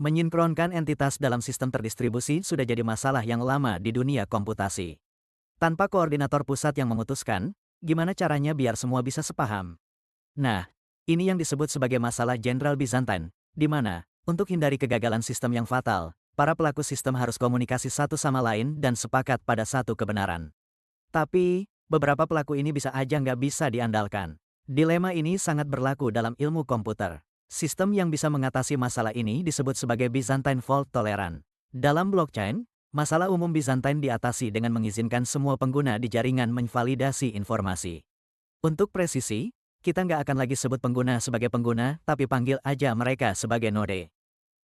Menyinkronkan entitas dalam sistem terdistribusi sudah jadi masalah yang lama di dunia komputasi. Tanpa koordinator pusat yang memutuskan, gimana caranya biar semua bisa sepaham? Nah, ini yang disebut sebagai masalah Jenderal Byzantine, di mana, untuk hindari kegagalan sistem yang fatal, para pelaku sistem harus komunikasi satu sama lain dan sepakat pada satu kebenaran. Tapi, beberapa pelaku ini bisa aja nggak bisa diandalkan. Dilema ini sangat berlaku dalam ilmu komputer. Sistem yang bisa mengatasi masalah ini disebut sebagai Byzantine Fault Tolerant. Dalam blockchain, masalah umum Byzantine diatasi dengan mengizinkan semua pengguna di jaringan menvalidasi informasi. Untuk presisi, kita nggak akan lagi sebut pengguna sebagai pengguna, tapi panggil aja mereka sebagai node.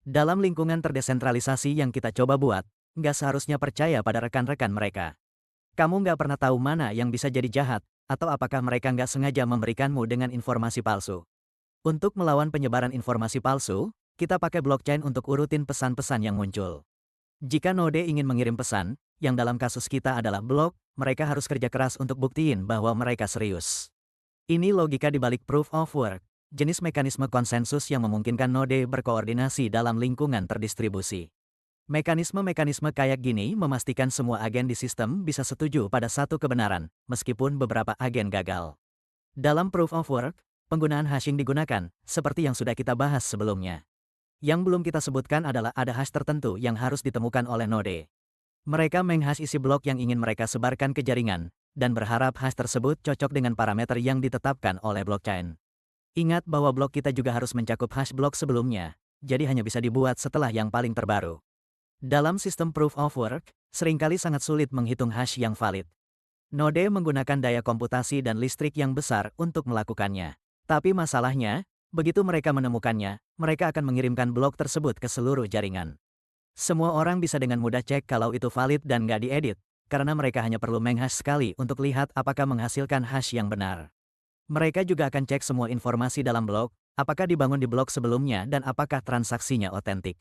Dalam lingkungan terdesentralisasi yang kita coba buat, nggak seharusnya percaya pada rekan-rekan mereka. Kamu nggak pernah tahu mana yang bisa jadi jahat, atau apakah mereka nggak sengaja memberikanmu dengan informasi palsu. Untuk melawan penyebaran informasi palsu, kita pakai blockchain untuk urutin pesan-pesan yang muncul. Jika node ingin mengirim pesan, yang dalam kasus kita adalah blok, mereka harus kerja keras untuk buktiin bahwa mereka serius. Ini logika di balik Proof of Work, jenis mekanisme konsensus yang memungkinkan node berkoordinasi dalam lingkungan terdistribusi. Mekanisme-mekanisme kayak gini memastikan semua agen di sistem bisa setuju pada satu kebenaran, meskipun beberapa agen gagal. Dalam Proof of Work, penggunaan hashing digunakan, seperti yang sudah kita bahas sebelumnya. Yang belum kita sebutkan adalah ada hash tertentu yang harus ditemukan oleh node. Mereka menghash isi blok yang ingin mereka sebarkan ke jaringan, dan berharap hash tersebut cocok dengan parameter yang ditetapkan oleh blockchain. Ingat bahwa blok kita juga harus mencakup hash blok sebelumnya, jadi hanya bisa dibuat setelah yang paling terbaru. Dalam sistem Proof of Work, seringkali sangat sulit menghitung hash yang valid. Node menggunakan daya komputasi dan listrik yang besar untuk melakukannya. Tapi masalahnya, begitu mereka menemukannya, mereka akan mengirimkan blok tersebut ke seluruh jaringan. Semua orang bisa dengan mudah cek kalau itu valid dan nggak diedit, karena mereka hanya perlu menghash sekali untuk lihat apakah menghasilkan hash yang benar. Mereka juga akan cek semua informasi dalam blok, apakah dibangun di blok sebelumnya dan apakah transaksinya otentik.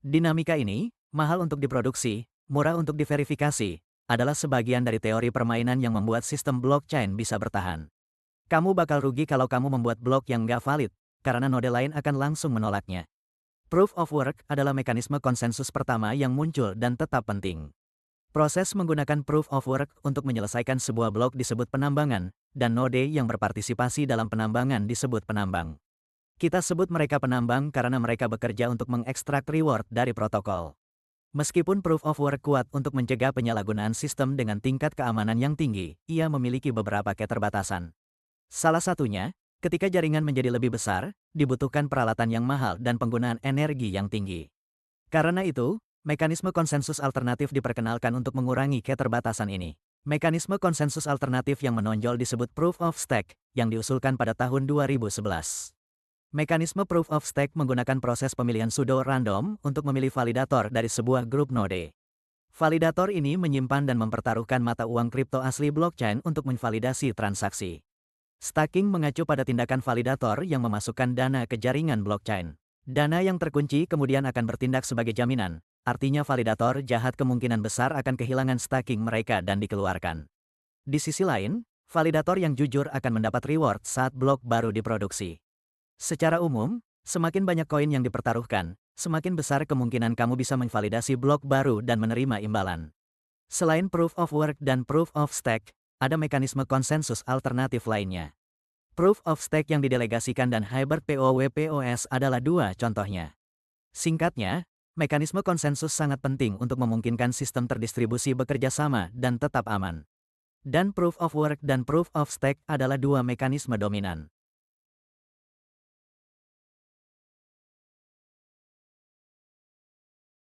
Dinamika ini, mahal untuk diproduksi, murah untuk diverifikasi, adalah sebagian dari teori permainan yang membuat sistem blockchain bisa bertahan. Kamu bakal rugi kalau kamu membuat blok yang nggak valid, karena node lain akan langsung menolaknya. Proof of Work adalah mekanisme konsensus pertama yang muncul dan tetap penting. Proses menggunakan Proof of Work untuk menyelesaikan sebuah blok disebut penambangan, dan node yang berpartisipasi dalam penambangan disebut penambang. Kita sebut mereka penambang karena mereka bekerja untuk mengekstrak reward dari protokol. Meskipun Proof of Work kuat untuk mencegah penyalahgunaan sistem dengan tingkat keamanan yang tinggi, ia memiliki beberapa keterbatasan. Salah satunya, ketika jaringan menjadi lebih besar, dibutuhkan peralatan yang mahal dan penggunaan energi yang tinggi. Karena itu, mekanisme konsensus alternatif diperkenalkan untuk mengurangi keterbatasan ini. Mekanisme konsensus alternatif yang menonjol disebut Proof of Stake, yang diusulkan pada tahun 2011. Mekanisme Proof of Stake menggunakan proses pemilihan pseudo-random untuk memilih validator dari sebuah grup node. Validator ini menyimpan dan mempertaruhkan mata uang kripto asli blockchain untuk menvalidasi transaksi. Staking mengacu pada tindakan validator yang memasukkan dana ke jaringan blockchain. Dana yang terkunci kemudian akan bertindak sebagai jaminan, artinya validator jahat kemungkinan besar akan kehilangan staking mereka dan dikeluarkan. Di sisi lain, validator yang jujur akan mendapat reward saat blok baru diproduksi. Secara umum, semakin banyak koin yang dipertaruhkan, semakin besar kemungkinan kamu bisa memvalidasi blok baru dan menerima imbalan. Selain Proof of Work dan Proof of Stake, ada mekanisme konsensus alternatif lainnya. Proof of Stake yang didelegasikan dan Hybrid POW/POS adalah dua contohnya. Singkatnya, mekanisme konsensus sangat penting untuk memungkinkan sistem terdistribusi bekerja sama dan tetap aman. Dan Proof of Work dan Proof of Stake adalah dua mekanisme dominan.